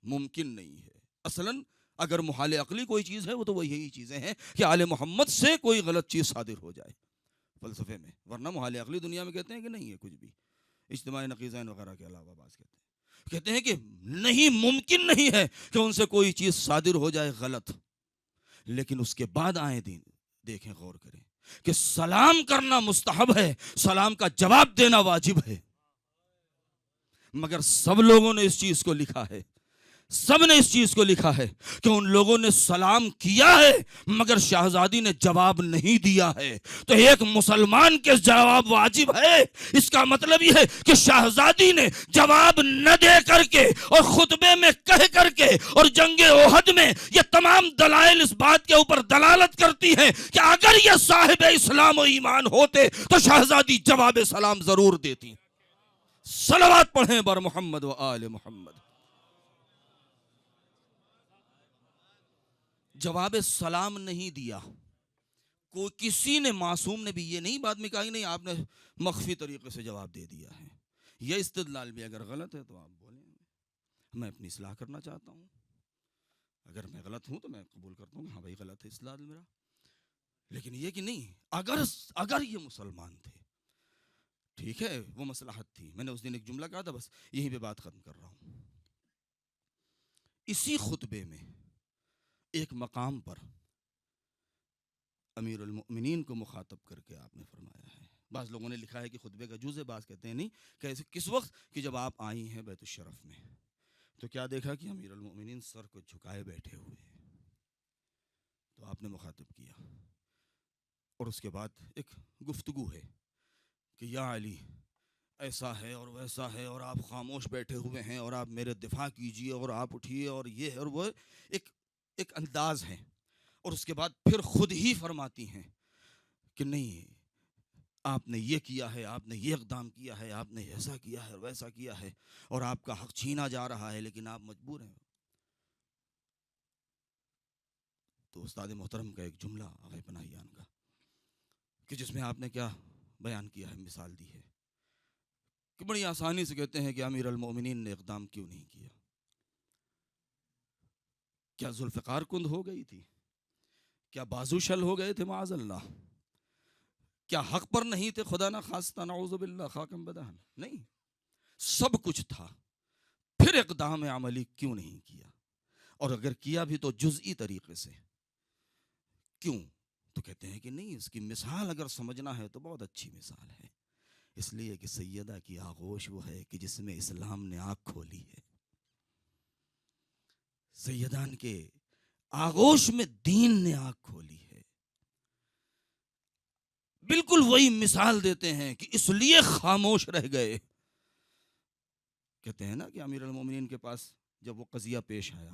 ممکن نہیں ہے. اصلاً اگر محال عقلی کوئی چیز ہے وہ تو وہ یہی چیزیں ہیں کہ آل محمد سے کوئی غلط چیز صادر ہو جائے فلسفے میں، ورنہ محال عقلی دنیا میں کہتے ہیں کہ نہیں ہے کچھ بھی، اجتماعی نقیضین وغیرہ کے علاوہ بعض کہتے ہیں کہ نہیں، ممکن نہیں ہے کہ ان سے کوئی چیز صادر ہو جائے غلط. لیکن اس کے بعد آئے دین دیکھیں، غور کریں کہ سلام کرنا مستحب ہے، سلام کا جواب دینا واجب ہے. مگر سب لوگوں نے اس چیز کو لکھا ہے، سب نے اس چیز کو لکھا ہے کہ ان لوگوں نے سلام کیا ہے مگر شہزادی نے جواب نہیں دیا ہے. تو ایک مسلمان کے جواب واجب ہے، اس کا مطلب یہ ہے کہ شہزادی نے جواب نہ دے کر کے اور خطبے میں کہہ کر کے اور جنگ احد میں یہ تمام دلائل اس بات کے اوپر دلالت کرتی ہیں کہ اگر یہ صاحب اسلام و ایمان ہوتے تو شہزادی جواب سلام ضرور دیتی. صلوات پڑھیں بر محمد و آل محمد. جواب سلام نہیں دیا. کوئی کسی نے، معصوم نے بھی یہ نہیں بات میں کہا کہ نہیں آپ نے مخفی طریقے سے جواب دے دیا ہے. یہ استدلال بھی اگر غلط ہے تو آپ بولیں، میں اپنی اصلاح کرنا چاہتا ہوں. اگر میں غلط ہوں تو میں قبول کرتا ہوں کہ ہاں بھائی غلط ہے استدلال میرا. لیکن یہ کہ نہیں، اگر یہ مسلمان تھے، ٹھیک ہے وہ مصلحت تھی. میں نے اس دن ایک جملہ کہا تھا، بس یہیں پہ بات ختم کر رہا ہوں. اسی خطبے میں ایک مقام پر امیر المؤمنین کو مخاطب کر کے آپ نے فرمایا ہے. بعض لوگوں نے لکھا ہے کہ خطبے کا جز ہے، بعض کہتے ہیں نہیں، کس وقت کہ جب آپ آئی ہیں بیت الشرف میں تو کیا دیکھا کہ امیر المؤمنین سر کو جھکائے بیٹھے ہوئے ہیں. تو آپ نے مخاطب کیا اور اس کے بعد ایک گفتگو ہے کہ یا علی ایسا ہے اور ویسا ہے اور آپ خاموش بیٹھے ہوئے ہیں اور آپ میرے دفاع کیجئے اور آپ اٹھیے اور یہ ہے اور وہ، ایک انداز ہے. اور اس کے بعد پھر خود ہی فرماتی ہیں کہ نہیں آپ نے یہ کیا ہے، آپ نے یہ اقدام کیا ہے، آپ نے ایسا کیا ہے ویسا کیا ہے اور آپ کا حق چھینا جا رہا ہے لیکن آپ مجبور ہیں. تو استاد محترم کا ایک جملہ آغا پناہیان کا کہ جس میں آپ نے کیا بیان کیا ہے، مثال دی ہے کہ بڑی آسانی سے کہتے ہیں کہ امیر المومنین نے اقدام کیوں نہیں کیا. کیا ذوالفقار کند ہو گئی تھی؟ کیا بازو شل ہو گئے تھے معاذ اللہ؟ کیا حق پر نہیں تھے خدا نہ خواستہ نعوذ باللہ خاکم بدہن؟ نہیں، سب کچھ تھا. پھر اقدام عملی کیوں نہیں کیا؟ اور اگر کیا بھی تو جزئی طریقے سے. کیوں؟ تو کہتے ہیں کہ نہیں، اس کی مثال اگر سمجھنا ہے تو بہت اچھی مثال ہے. اس لیے کہ سیدہ کی آغوش وہ ہے کہ جس میں اسلام نے آنکھ کھولی ہے. سیدان کے آغوش میں دین نے آنکھ کھولی ہے. بالکل وہی مثال دیتے ہیں کہ اس لیے خاموش رہ گئے. کہتے ہیں نا کہ امیر المومنین کے پاس جب وہ قضیہ پیش آیا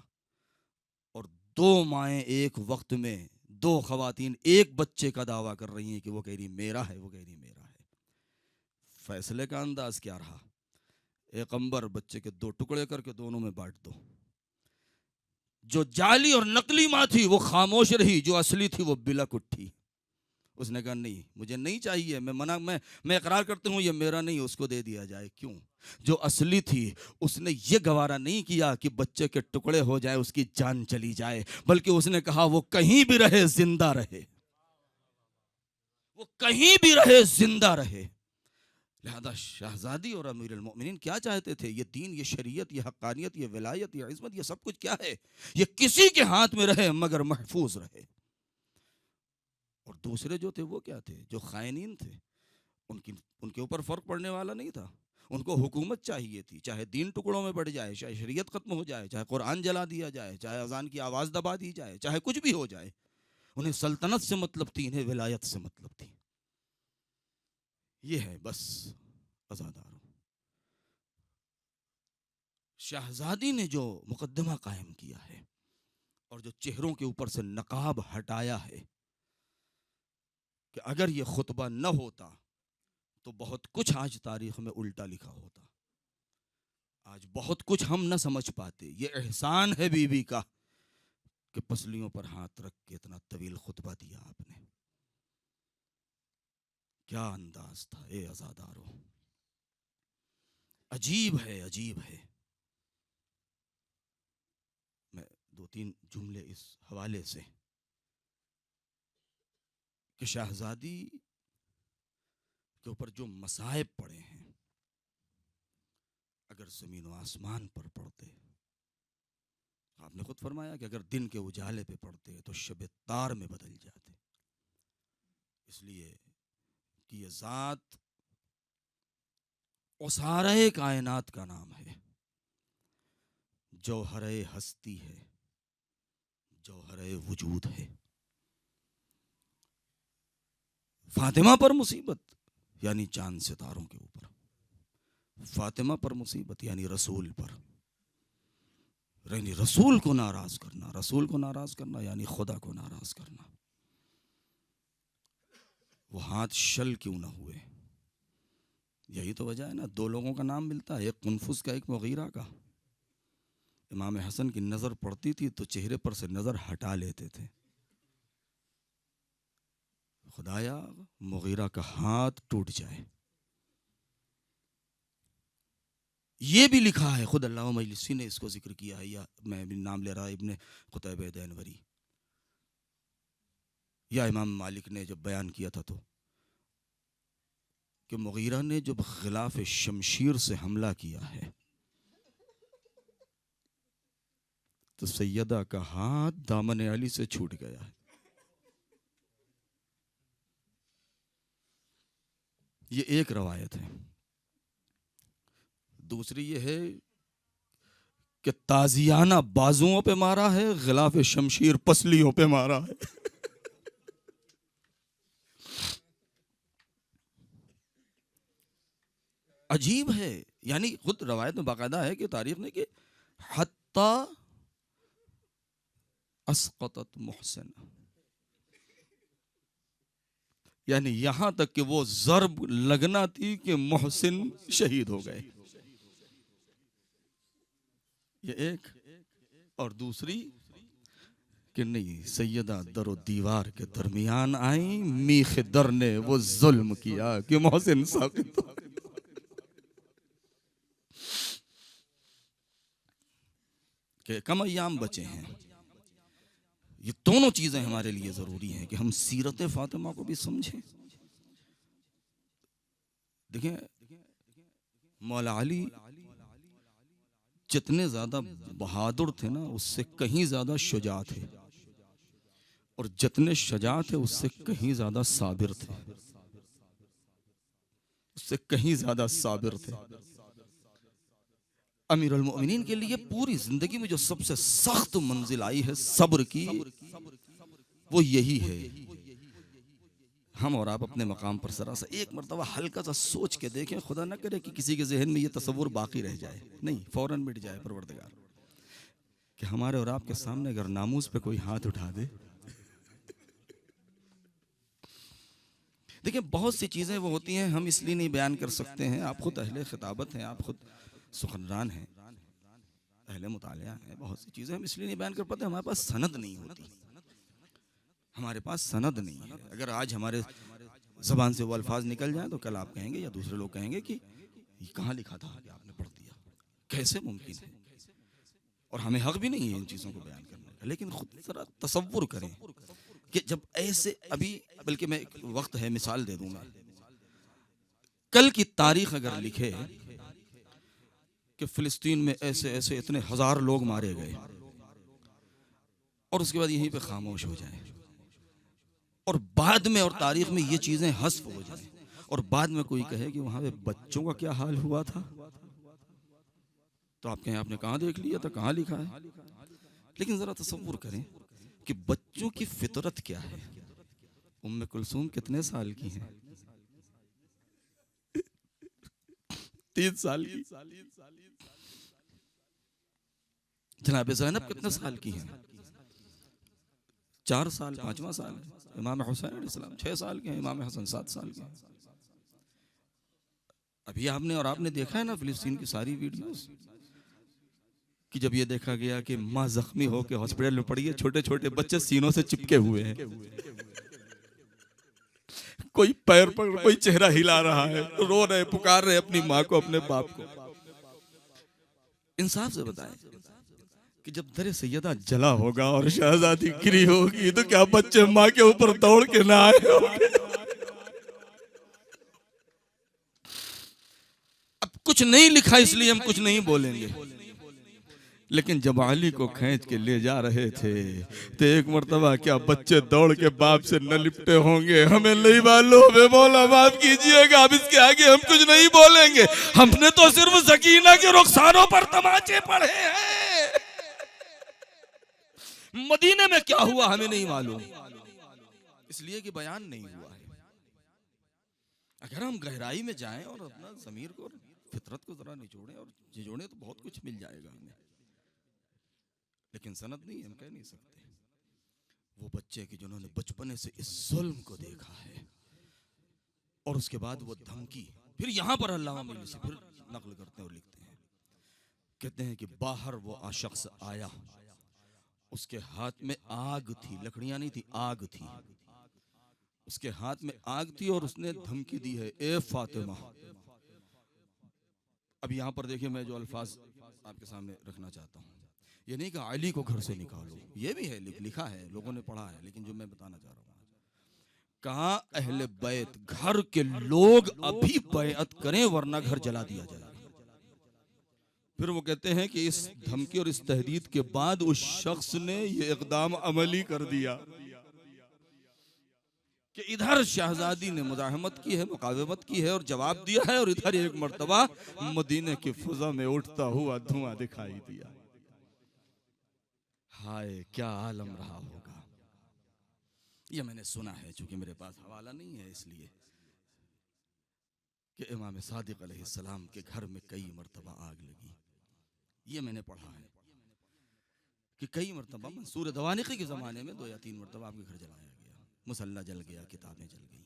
اور دو مائیں ایک وقت میں، دو خواتین ایک بچے کا دعویٰ کر رہی ہیں کہ وہ کہہ رہی میرا ہے، وہ کہہ رہی میرا ہے. فیصلے کا انداز کیا رہا؟ ایک عنبر بچے کے دو ٹکڑے کر کے دونوں میں بانٹ دو. جو جعلی اور نقلی ماں تھی وہ خاموش رہی، جو اصلی تھی وہ بلک اٹھی. اس نے کہا نہیں، مجھے نہیں چاہیے، میں اقرار کرتا ہوں یہ میرا نہیں، اس کو دے دیا جائے. کیوں؟ جو اصلی تھی، اس نے یہ گوارا نہیں کیا کہ بچے کے ٹکڑے ہو جائے، اس کی جان چلی جائے، بلکہ اس نے کہا وہ کہیں بھی رہے زندہ رہے، وہ کہیں بھی رہے زندہ رہے۔ لہذا شہزادی اور امیر المؤمنین کیا چاہتے تھے؟ یہ دین، یہ شریعت، یہ حقانیت، یہ ولایت، یہ عظمت، یہ سب کچھ کیا ہے؟ یہ کسی کے ہاتھ میں رہے مگر محفوظ رہے۔ اور دوسرے جو تھے وہ کیا تھے؟ جو خائنین تھے، ان کے اوپر فرق پڑنے والا نہیں تھا۔ ان کو حکومت چاہیے تھی، چاہے دین ٹکڑوں میں بڑھ جائے، چاہے شریعت ختم ہو جائے، چاہے قرآن جلا دیا جائے، چاہے اذان کی آواز دبا دی جائے، چاہے کچھ بھی ہو جائے، انہیں سلطنت سے مطلب تھی، انہیں ولایت سے مطلب تھی۔ یہ ہے بس عزاداروں، شہزادی نے جو مقدمہ قائم کیا ہے اور جو چہروں کے اوپر سے نقاب ہٹایا ہے کہ اگر یہ خطبہ نہ ہوتا تو بہت کچھ آج تاریخ میں الٹا لکھا ہوتا، آج بہت کچھ ہم نہ سمجھ پاتے۔ یہ احسان ہے بی بی کا کہ پسلیوں پر ہاتھ رکھ کے اتنا طویل خطبہ دیا آپ نے۔ کیا انداز تھا اے عزادارو، عجیب ہے، عجیب ہے۔ میں دو تین جملے اس حوالے سے کہ شہزادی کے اوپر جو مصائب پڑے ہیں، اگر زمین و آسمان پر پڑتے، آپ نے خود فرمایا کہ اگر دن کے اجالے پہ پڑتے تو شب تار میں بدل جاتے، اس لیے کہ یہ ذات اسارۂ کائنات کا نام ہے، جوہرِ ہستی ہے، جوہرِ وجود ہے۔ فاطمہ پر مصیبت یعنی چاند ستاروں کے اوپر، فاطمہ پر مصیبت یعنی رسول پر، یعنی رسول کو ناراض کرنا، رسول کو ناراض کرنا یعنی خدا کو ناراض کرنا۔ وہ ہاتھ شل کیوں نہ ہوئے؟ یہی تو وجہ ہے نا، دو لوگوں کا نام ملتا ہے، ایک قنفذ کا، ایک مغیرہ کا۔ امام حسن کی نظر پڑتی تھی تو چہرے پر سے نظر ہٹا لیتے تھے، خدایا مغیرہ کا ہاتھ ٹوٹ جائے۔ یہ بھی لکھا ہے، خود علامہ مجلسی نے اس کو ذکر کیا ہے، یا میں بھی نام لے رہا ابن قتیبہ دینوری، یا امام مالک نے جب بیان کیا تھا تو، کہ مغیرہ نے جب غلاف شمشیر سے حملہ کیا ہے تو سیدہ کا ہاتھ دامن علی سے چھوٹ گیا ہے۔ یہ ایک روایت ہے۔ دوسری یہ ہے کہ تازیانہ بازوؤں پہ مارا ہے، غلاف شمشیر پسلیوں پہ مارا ہے۔ عجیب ہے، یعنی خود روایت میں باقاعدہ ہے کہ تاریخ نے کہ حتی اسقطت محسن، یعنی یہاں تک کہ وہ ضرب لگنا تھی کہ محسن شہید ہو گئے۔ یہ ایک، اور دوسری کہ نہیں، سیدہ در و دیوار کے درمیان آئیں، میخ در نے وہ ظلم کیا کہ محسن ساقط ہو گئے۔ کہ کم ایام بچے ہیں۔ یہ دونوں چیزیں ہمارے لیے ضروری ہیں کہ ہم سیرت فاطمہ کو بھی سمجھیں۔ دیکھیں مولا علی جتنے زیادہ بہادر تھے نا، اس سے کہیں زیادہ شجاع تھے، اور جتنے شجاع تھے اس سے کہیں زیادہ صابر تھے، اس سے کہیں زیادہ صابر تھے۔ امیر المؤمنین کے لیے پوری زندگی میں جو سب سے سخت منزل آئی ہے صبر کی، وہ یہی ہے۔ ہم اور آپ اپنے مقام پر ذرا سا ایک مرتبہ ہلکا سا سوچ کے دیکھیں، خدا نہ کرے کہ کسی کے ذہن میں یہ تصور باقی رہ جائے، نہیں، فوراً مٹ جائے پروردگار، کہ ہمارے اور آپ کے سامنے اگر ناموس پہ کوئی ہاتھ اٹھا دے۔ دیکھیں بہت سی چیزیں وہ ہوتی ہیں ہم اس لیے نہیں بیان کر سکتے ہیں، آپ خود اہل خطابت ہیں، آپ خود سخنران ہیں، اہل مطالعہ ہیں، بہت سی چیزیں ہم اس لیے نہیں بیان کر پاتے، ہمارے پاس سند نہیں ہوتی، ہمارے پاس سند نہیں ہے۔ اگر آج ہمارے زبان سے وہ الفاظ نکل جائیں تو کل آپ کہیں گے یا دوسرے لوگ کہیں گے کہ یہ کہاں لکھا تھا کہ آپ نے پڑھ دیا؟ کیسے ممکن ہے؟ اور ہمیں حق بھی نہیں ہے ان چیزوں کو بیان کرنے کا، لیکن خود ذرا تصور کریں کہ جب ایسے ابھی، بلکہ میں ایک وقت ہے مثال دے دوں میں، کل کی تاریخ اگر لکھے کہ فلسطین میں ایسے ایسے اتنے ہزار لوگ مارے گئے، اور اس کے بعد یہیں پہ خاموش ہو جائیں، اور بعد میں اور تاریخ میں یہ چیزیں حذف ہو جائیں، اور بعد میں کوئی کہے کہ وہاں پہ بچوں کا کیا حال ہوا تھا، تو آپ کہیں آپ نے کہاں دیکھ لیا تھا، کہاں لکھا ہے؟ لیکن ذرا تصور کریں کہ بچوں کی فطرت کیا ہے۔ ام کلثوم کتنے سال کی ہیں؟ 3 سال کی۔ جناب زینب کتنے سال کی ہیں؟ 4 سال، 5واں سال ہے۔ امام حسین علیہ السلام 6 سال کے ہیں، امام حسن 7 سال کے ہیں۔ ابھی آپ نے اور آپ نے دیکھا ہے نا فلسطین کی ساری ویڈیوز، کہ جب یہ دیکھا گیا کہ ماں زخمی ہو کے ہاسپٹل میں پڑی ہے، چھوٹے چھوٹے بچے سینوں سے چپکے ہوئے ہیں، کوئی پیر پکڑ، کوئی چہرہ ہلا رہا ہے، رو رہے، پکار رہے اپنی ماں کو، اپنے باپ کو۔ انصاف سے بتائیں کہ جب در سیدہ جلا ہوگا اور شہزادی گری ہوگی تو کیا بچے ماں کے اوپر دوڑ کے نہ آئے ہوں گے؟ اب کچھ نہیں لکھا اس لیے ہم کچھ نہیں بولیں گے، لیکن جب علی کو کھینچ کے لے جا رہے تھے تو ایک مرتبہ کیا بچے دوڑ کے باپ سے نہ لپٹے ہوں گے؟ ہمیں نہیں معلوم ہے، مولا معاف کیجئے گا، اب اس کے آگے ہم کچھ نہیں بولیں گے۔ ہم نے تو صرف سکینہ کے رخساروں پر تماچے پڑھے ہیں، مدینے میں کیا ہوا ہمیں نہیں معلوم، اس لیے کہ بیان نہیں ہوا ہے۔ اگر ہم گہرائی میں جائیں اور اپنا ضمیر کو، فطرت کو ذرا نچوڑیں اور جھجوڑیں تو بہت کچھ مل جائے گا ہمیں، لیکن سند نہیں، ہم کہہ نہیں سکتے۔ وہ بچے کہ جنہوں نے بچپنے سے اس ظلم کو دیکھا ہے، اور اس کے بعد وہ دھمکی، پھر یہاں پر علامہ مجلسی پھر نقل کرتے ہیں اور لکھتے ہیں، کہتے ہیں کہ باہر وہ شخص آیا، اس کے ہاتھ میں آگ تھی، لکڑیاں نہیں تھی، آگ تھی، اس کے ہاتھ میں آگ تھی، اور اس نے دھمکی دی ہے، اے فاطمہ۔ اب یہاں پر دیکھیں میں جو الفاظ آپ کے سامنے رکھنا چاہتا ہوں، یہ نہیں کہ علی کو گھر سے نکالو، یہ بھی ہے، لکھا ہے، لوگوں نے پڑھا ہے، لیکن جو میں بتانا چاہ رہا ہوں، کہاں اہل بیت، گھر کے لوگ ابھی بیعت کریں ورنہ گھر جلا دیا جائے گا۔ پھر وہ کہتے ہیں کہ اس دھمکی اور اس تہدید کے بعد اس شخص نے یہ اقدام عملی کر دیا کہ ادھر شہزادی نے مزاحمت کی ہے، مقاومت کی ہے اور جواب دیا ہے، اور ادھر ایک مرتبہ مدینے کی فضا میں اٹھتا ہوا دھواں دکھائی دیا۔ ہائے کیا عالم رہا ہوگا۔ یہ میں نے سنا ہے، چونکہ میرے پاس حوالہ نہیں ہے، اس لیے کہ امام صادق علیہ السلام کے گھر میں کئی مرتبہ آگ لگی۔ یہ میں نے پڑھا ہے کہ کئی مرتبہ منصور دوانقی کے زمانے میں 2 یا 3 مرتبہ آپ کے گھر جلایا گیا، مصلی جل گیا، کتابیں جل گئیں،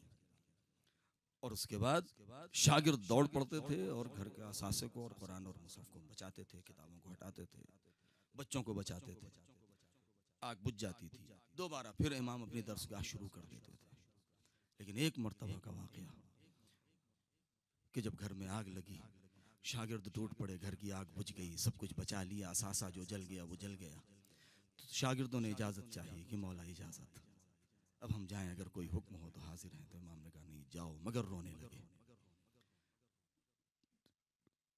اور اس کے بعد شاگرد دوڑ پڑتے تھے اور گھر کے اثاثے کو اور قرآن اور مصحف کو بچاتے تھے، کتابوں کو ہٹاتے تھے، بچوں کو بچاتے تھے، آگ بجھ جاتی تھی، دوبارہ پھر امام اپنی درسگاہ شروع کر دیتے تھے۔ لیکن ایک مرتبہ کا واقعہ کہ جب گھر میں آگ لگی، شاگرد ٹوٹ پڑے، گھر کی آگ بجھ گئی، سب کچھ بچا لیا، اثاثہ جو جل گیا وہ جل گیا، تو شاگردوں نے اجازت چاہی کہ مولا اجازت، اب ہم جائیں، اگر کوئی حکم ہو تو حاضر ہیں۔ تو امام نے کہا نہیں جاؤ، مگر رونے لگے۔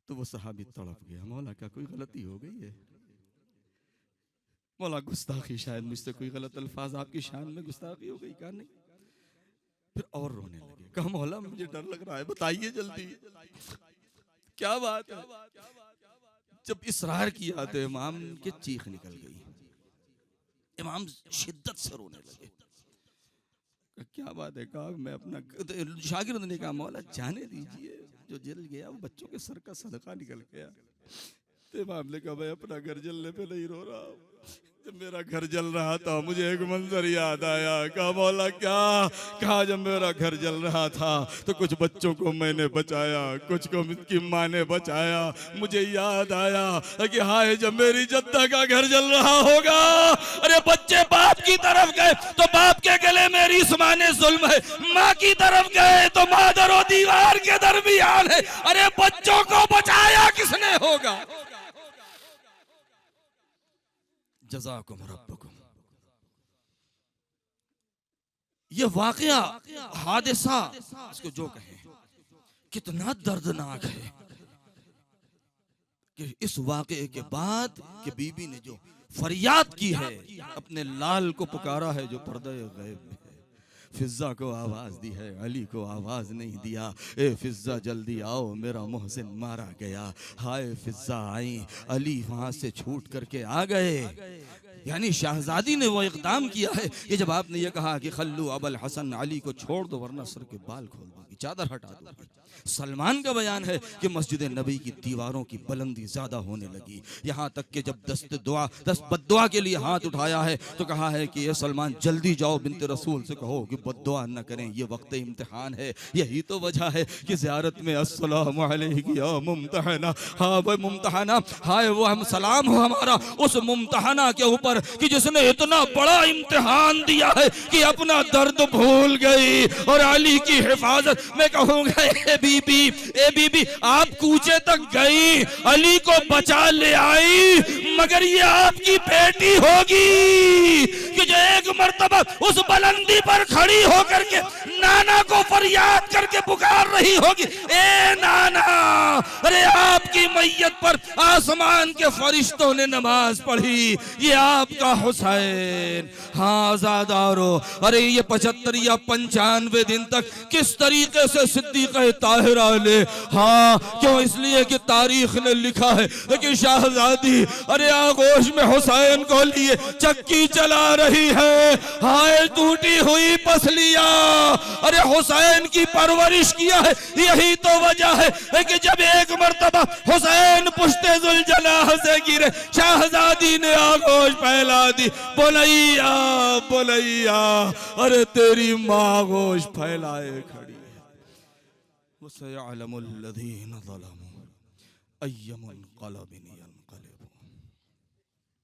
تو وہ صحابی تڑپ گیا، مولا کیا کوئی غلطی ہو گئی ہے؟ مولا گستاخی، شاید مجھ سے کوئی غلط الفاظ آپ کی شان میں گستاخی ہو گئی، کہا نہیں۔ پھر اور رونے لگے، کہا مولا مجھے ڈر لگ رہا ہے، بتائیے جلدی کیا بات ہے؟ جب اصرار کیا تو امام کے چیخ نکل گئی، امام شدت سے رونے لگے۔ کیا بات ہے؟ کہا میں اپنا، شاگرد نے کہا مولا جانے دیجئے، جو جل گیا وہ بچوں کے سر کا صدقہ نکل گیا۔ تو امام نے کہا میں اپنا گھر جلنے پہ نہیں رو رہا ہوں، جب میرا گھر جل رہا تھا مجھے ایک منظر یاد آیا، کہا مولا کیا؟ کہا جب میرا گھر جل رہا تھا تو کچھ بچوں کو میں نے بچایا، کچھ کو ان کی ماں نے بچایا۔ مجھے یاد آیا کہ ہائے جب میری جدہ کا گھر جل رہا ہوگا، ارے بچے باپ کی طرف گئے تو باپ کے گلے میری اس ماں نے ظلم ہے، ماں کی طرف گئے تو مادر و دیوار کے درمیان ہے، ارے بچوں کو بچایا کس نے ہوگا؟ جزاکم ربکم۔ یہ واقعہ، حادثہ، اس کو جو کہیں، کتنا دردناک ہے کہ اس واقعے کے بعد کہ بی بی نے جو فریاد کی ہے، اپنے لال کو پکارا ہے جو پردہ غیب میں ہے، فضہ کو آواز دی ہے، علی کو آواز نہیں دیا، اے فضہ جلدی آؤ میرا محسن مارا گیا۔ ہائے فضہ آئیں، علی وہاں سے چھوٹ کر کے آ گئے۔ یعنی شہزادی نے وہ اقدام کیا ہے کہ جب آپ نے یہ کہا کہ خلو ابو الحسن، علی کو چھوڑ دو ورنہ سر کے بال کھول دوں گی، چادر ہٹا دوں گی۔ سلمان کا بیان ہے کہ مسجد نبی کی دیواروں کی بلندی زیادہ ہونے لگی، یہاں تک کہ جب دست بد دعا کے لیے ہاتھ اٹھایا ہے تو کہا ہے کہ اے سلمان جلدی جاؤ بنت رسول سے کہو کہ بد دعا نہ کریں، یہ وقت امتحان ہے۔ یہی تو وجہ ہے کہ زیارت میں السلام علیک یا ممتحنہ، ہاں وہ ممتحنہ، ہائے وہ ہم سلام ہو ہمارا اس ممتحنہ کے اوپر کہ جس نے اتنا بڑا امتحان دیا ہے کہ اپنا درد بھول گئی۔ اور علی کی حفاظت میں کہوں گا اے بی بی آپ کوچے تک گئی، علی کو بچا لے آئی، مگر یہ آپ کی بیٹی ہوگی کہ جو ایک مرتبہ اس بلندی پر کھڑی ہو کر کے نانا کو فریاد کر کے پکار رہی ہوگی، اے نانا، ارے آپ کی میت پر آسمان کے فرشتوں نے نماز پڑھی، یہ آپ کا حسین۔ ہاں آزادارو، ارے یہ 75 یا 95 دن تک کس طریقے سے صدیقہ طاہرہ نے، ہاں کیوں؟ اس لیے کہ تاریخ نے لکھا ہے کہ شہزادی ارے آغوش میں حسین کو لیے چکی چلا رہی ہے، ہائے ٹوٹی ہوئی پسلیاں، ارے حسین کی پرورش کیا ہے۔ یہی تو وجہ ہے کہ جب ایک مرتبہ حسین پشت ذوالجناح سے گرے، شہزادی نے آغوش پھیلا دی، بولیا بولیا، ارے تیری ماں آغوش پھیلائے کھڑی ہے۔ وَسَيَعْلَمُ الَّذِينَ ظَلَمُوا أَيَّ مُنْقَلَبٍ